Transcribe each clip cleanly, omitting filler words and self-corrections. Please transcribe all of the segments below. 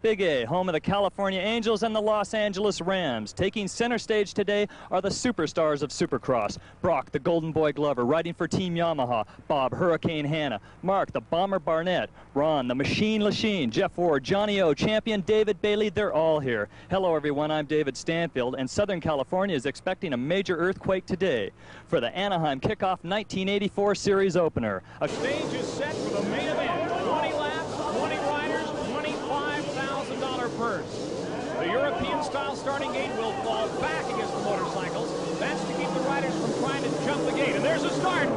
Big A, home of the California Angels and the Los Angeles Rams. Taking center stage today are the superstars of Supercross. Brock, the Golden Boy Glover, riding for Team Yamaha. Bob, Hurricane Hanna. Mark, the Bomber Barnett. Ron, the Machine Lachine. Jeff Ward, Johnny O, Champion David Bailey, they're all here. Hello everyone, I'm David Stanfield, and Southern California is expecting a major earthquake today for the Anaheim Kickoff 1984 Series opener. A stage is set for the main event. 20 laps, 20 riders, $25,000 purse. The European-style starting gate will fall back against the motorcycles. That's to keep the riders from trying to jump the gate. And there's a start.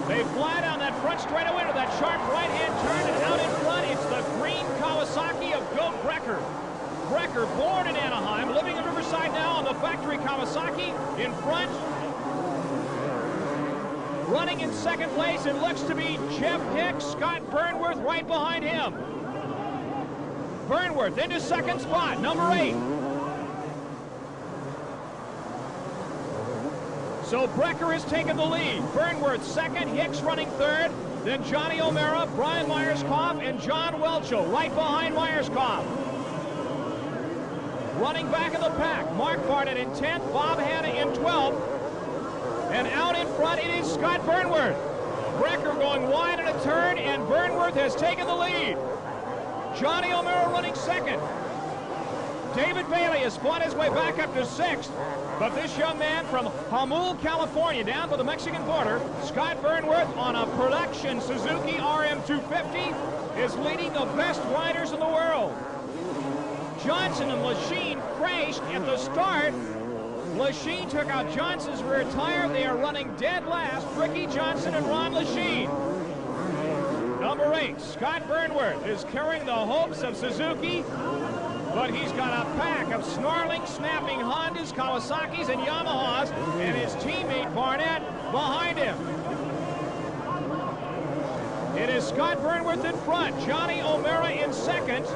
They fly down that front straightaway to that sharp right-hand turn, and out in front, it's the green Kawasaki of Goat Brecker. Brecker, born in Anaheim, living in Riverside now on the factory Kawasaki. In front, running in second place, it looks to be Jeff Hicks. Scott Burnworth right behind him. Burnworth into second spot, number 8. So Brecker has taken the lead. Burnworth second, Hicks running third, then Johnny O'Mara, Brian Myerscough, and John Welcho right behind Myerscough. Running back of the pack, Mark Barnett in 10th, Bob Hanna in 12th, and out in front it is Scott Burnworth. Brecker going wide in a turn, and Burnworth has taken the lead. Johnny O'Mara running second. David Bailey has fought his way back up to 6th, but this young man from Jamul, California, down by the Mexican border, Scott Burnworth on a production Suzuki RM250, is leading the best riders in the world. Johnson and Lachine crashed at the start. Lachine took out Johnson's rear tire. They are running dead last, Ricky Johnson and Ron Lachine. Number 8, Scott Burnworth, is carrying the hopes of Suzuki, but he's got a pack of snarling, snapping Hondas, Kawasaki's, and Yamahas, and his teammate Barnett behind him. It is Scott Burnworth in front, Johnny O'Mara in second,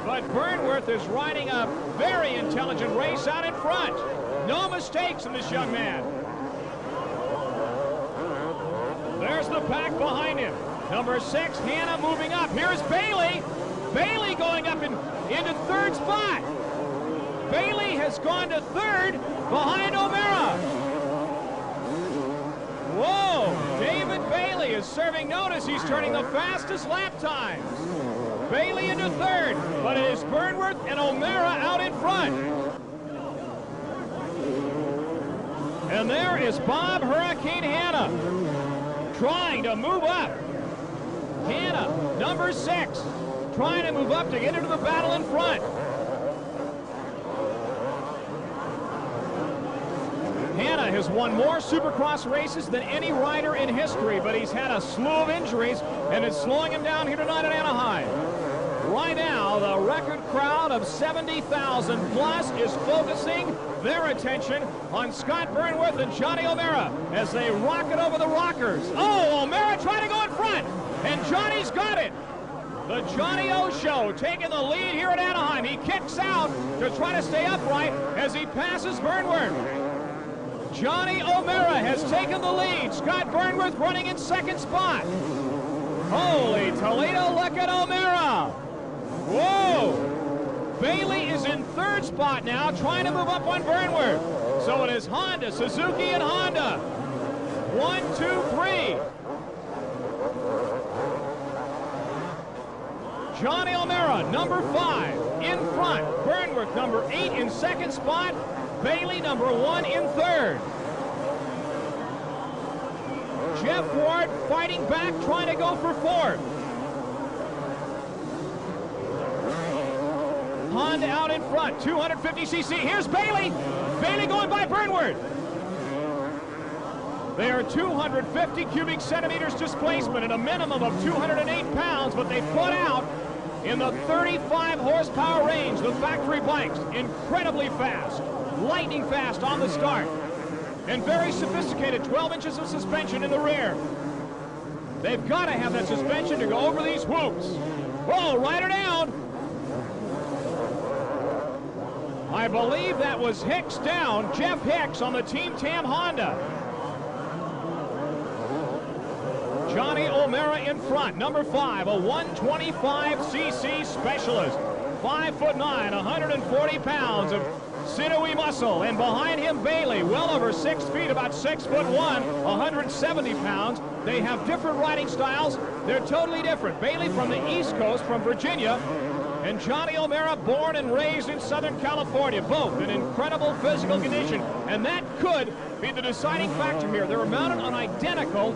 but Burnworth is riding a very intelligent race out in front. No mistakes in this young man. There's the pack behind him. Number 6, Hanna moving up. Here's Bailey. Bailey going up into third spot. Bailey has gone to third behind O'Mara. Whoa, David Bailey is serving notice. He's turning the fastest lap times. Bailey into third, but it is Burnworth and O'Mara out in front. And there is Bob Hurricane Hanna trying to move up. Hanna, number 6, trying to move up to get into the battle in front. Hanna has won more Supercross races than any rider in history, but he's had a slew of injuries, and it's slowing him down here tonight in Anaheim. Right now, the record crowd of 70,000 plus is focusing their attention on Scott Burnworth and Johnny O'Mara as they rocket over the rockers. Oh, O'Mara trying to go in front, and Johnny's got it. The Johnny O Show taking the lead here at Anaheim. He kicks out to try to stay upright as he passes Burnworth. Johnny O'Mara has taken the lead. Scott Burnworth running in second spot. Holy Toledo, look at O'Mara. Whoa! Bailey is in third spot now, trying to move up on Burnworth. So it is Honda, Suzuki, and Honda. 1, 2, 3. Johnny O'Mara, number 5, in front. Burnworth, number 8, in second spot. Bailey, number 1, in third. Jeff Ward fighting back, trying to go for 4th. Honda out in front, 250cc. Here's Bailey. Bailey going by Burnworth. They are 250 cubic centimeters displacement and a minimum of 208 pounds, but they put out in the 35 horsepower range, the factory bikes. Incredibly fast, lightning fast on the start, and very sophisticated 12 inches of suspension in the rear. They've got to have that suspension to go over these whoops. Whoa, rider down. I believe that was Hicks down, Jeff Hicks on the Team Tam Honda. Johnny O'Mara in front, number 5, a 125cc specialist. 5'9", 140 pounds of sinewy muscle. And behind him, Bailey, well over 6 feet, about 6'1", 170 pounds. They have different riding styles. They're totally different. Bailey from the East Coast, from Virginia, and Johnny O'Mara, born and raised in Southern California, both in incredible physical condition. And that could be the deciding factor here. They were mounted on identical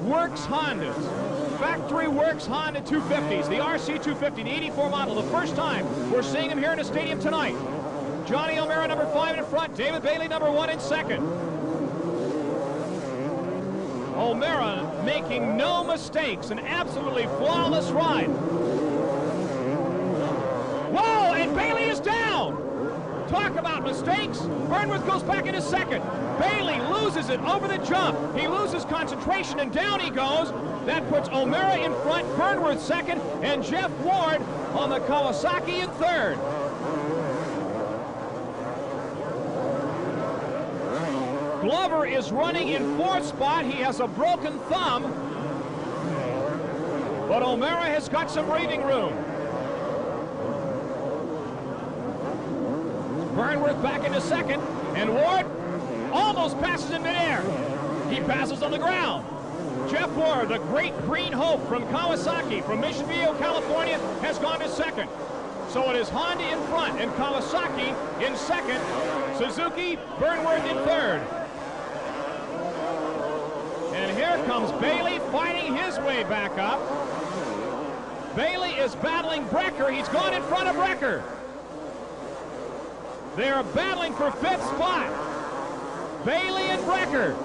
Works Hondas. Factory Works Honda 250s, the RC 250, the 84 model. The first time we're seeing him here in the stadium tonight. Johnny O'Mara, number 5 in front. David Bailey, number 1 in second. O'Mara making no mistakes, an absolutely flawless ride. Whoa, and Bailey is down. Talk about mistakes. Burnworth goes back into second. Bailey loses it over the jump. He loses concentration, and down he goes. That puts O'Mara in front, Burnworth second, and Jeff Ward on the Kawasaki in third. Glover is running in fourth spot. He has a broken thumb, but O'Mara has got some breathing room. Burnworth back into second, and Ward almost passes in midair. He passes on the ground. Jeff Ward, the great green hope from Kawasaki, from Mission Viejo, California, has gone to second. So it is Honda in front and Kawasaki in second. Suzuki, Burnworth in third. And here comes Bailey fighting his way back up. Bailey is battling Brecker. He's gone in front of Brecker. They are battling for fifth spot. Bailey and Brecker.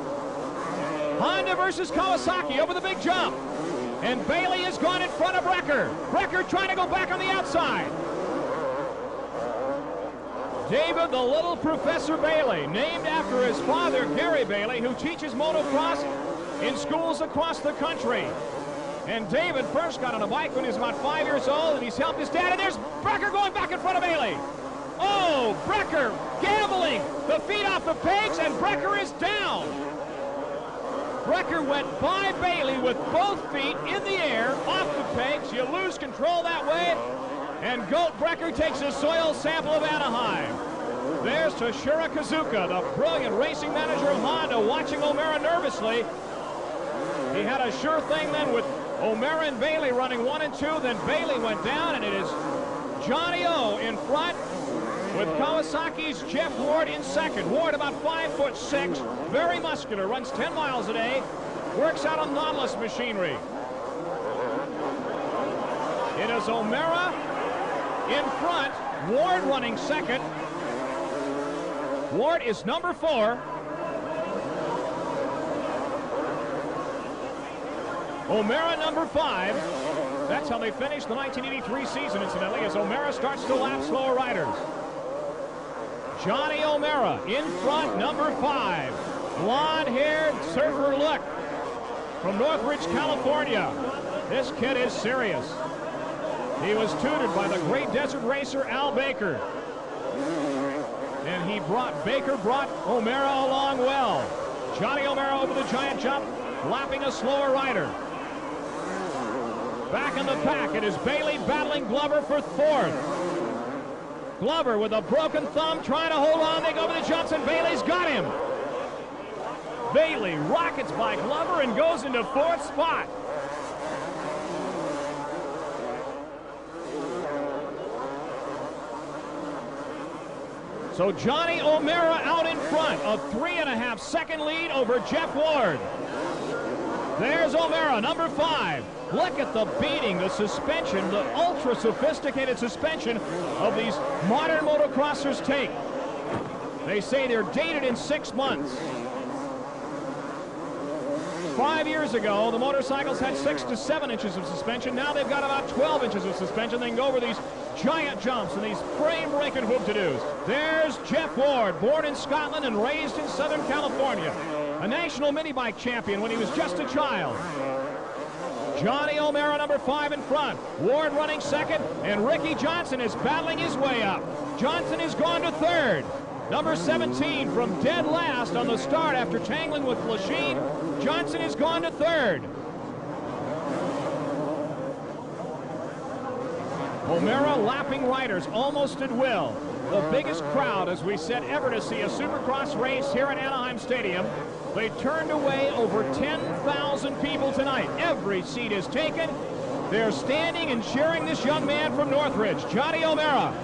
Honda versus Kawasaki over the big jump. And Bailey has gone in front of Brecker. Brecker trying to go back on the outside. David the Little Professor Bailey, named after his father, Gary Bailey, who teaches motocross in schools across the country. And David first got on a bike when he was about 5 years old, and he's helped his dad. And there's Brecker going back in front of Bailey. Oh, Brecker gambling. The feet off the pegs, and Brecker is down. Brecker went by Bailey with both feet in the air, off the pegs. You lose control that way, and Goat Brecker takes a soil sample of Anaheim. There's Toshiro Kazuka, the brilliant racing manager of Honda, watching O'Mara nervously. He had a sure thing then with O'Mara and Bailey running 1 and 2. Then Bailey went down, and it is Johnny O in front with Kawasaki's Jeff Ward in second. Ward about 5'6", very muscular, runs 10 miles a day, works out on Nautilus machinery. It is O'Mara in front, Ward running second. Ward is number 4. O'Mara number 5. That's how they finished the 1983 season, incidentally, as O'Mara starts to lap slower riders. Johnny O'Mara in front, number 5. Blonde-haired surfer look from Northridge, California. This kid is serious. He was tutored by the great desert racer Al Baker. And Baker brought O'Mara along well. Johnny O'Mara over the giant jump, lapping a slower rider. Back in the pack, it is Bailey battling Glover for 4th. Glover with a broken thumb trying to hold on. They go over the jumps, and Bailey's got him. Bailey rockets by Glover and goes into 4th spot. So Johnny O'Mara out in front, a 3.5 second lead over Jeff Ward. There's O'Mara, number 5. Look at the beating, the suspension, the ultra-sophisticated suspension of these modern motocrossers take. They say they're dated in 6 months. 5 years ago, the motorcycles had 6 to 7 inches of suspension. Now they've got about 12 inches of suspension. They can go over these giant jumps and these frame-breaking whoop-to-doos. There's Jeff Ward, born in Scotland and raised in Southern California. A national mini-bike champion when he was just a child. Johnny O'Mara, number 5 in front. Ward running second, and Ricky Johnson is battling his way up. Johnson has gone to 3rd. Number 17 from dead last on the start after tangling with Lachine. Johnson has gone to 3rd. O'Mara lapping riders almost at will. The biggest crowd, as we said, ever to see a Supercross race here at Anaheim Stadium. They turned away over 10,000 people tonight. Every seat is taken. They're standing and cheering this young man from Northridge, Johnny O'Mara.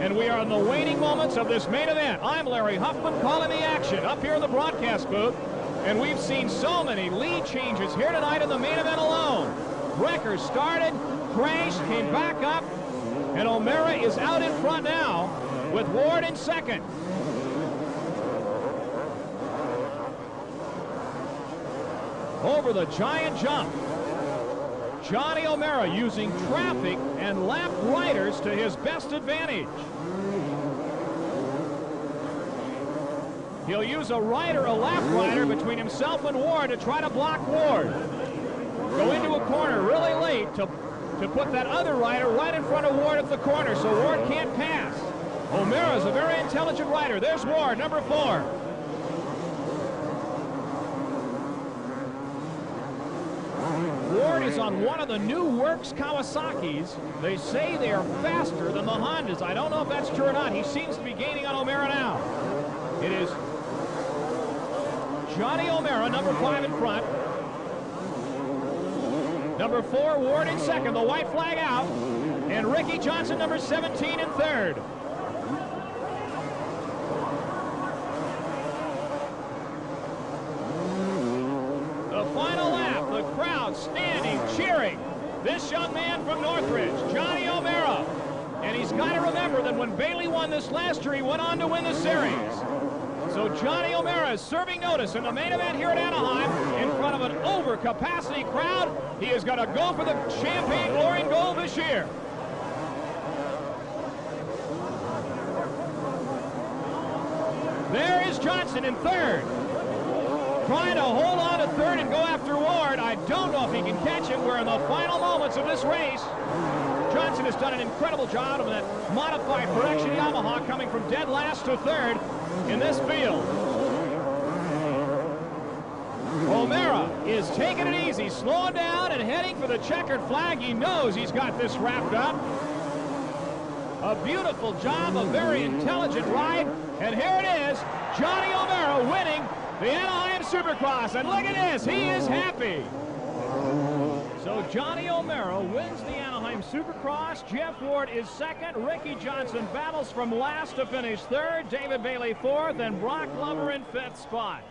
And we are in the waning moments of this main event. I'm Larry Huffman calling the action up here in the broadcast booth. And we've seen so many lead changes here tonight in the main event alone. Brecker started, crashed, came back up, and O'Mara is out in front now with Ward in second. Over the giant jump, Johnny O'Mara using traffic and lap riders to his best advantage. He'll use a lap rider between himself and Ward to try to block Ward. Go into a corner really late to put that other rider right in front of Ward at the corner so Ward can't pass. O'Mara's a very intelligent rider. There's Ward, number 4. Ward is on one of the new Works Kawasaki's. They say they are faster than the Hondas. I don't know if that's true or not. He seems to be gaining on O'Mara now. It is Johnny O'Mara, number 5 in front. Number 4, Ward in second, the white flag out. And Ricky Johnson, number 17, in third. The final lap, the crowd standing, cheering. This young man from Northridge, Johnny O'Mara. And he's got to remember that when Bailey won this last year, he went on to win the series. So Johnny O'Mara is serving notice in the main event here at Anaheim in front of an overcapacity crowd. He is going to go for the Champagne Glory and Gold this year. There is Johnson in third. Trying to hold on to third and go after Ward. I don't know if he can catch him. We're in the final moments of this race. Johnson has done an incredible job of that modified production Yamaha coming from dead last to third in this field. O'Mara is taking it easy, slowing down and heading for the checkered flag. He knows he's got this wrapped up. A beautiful job, a very intelligent ride, and here it is, Johnny O'Mara winning the Anahiem Supercross, and look at this, he is happy. So Johnny O'Mara wins the Anahiem Supercross. Jeff Ward is second. Ricky Johnson battles from last to finish third. David Bailey fourth, and Brock Glover in fifth spot.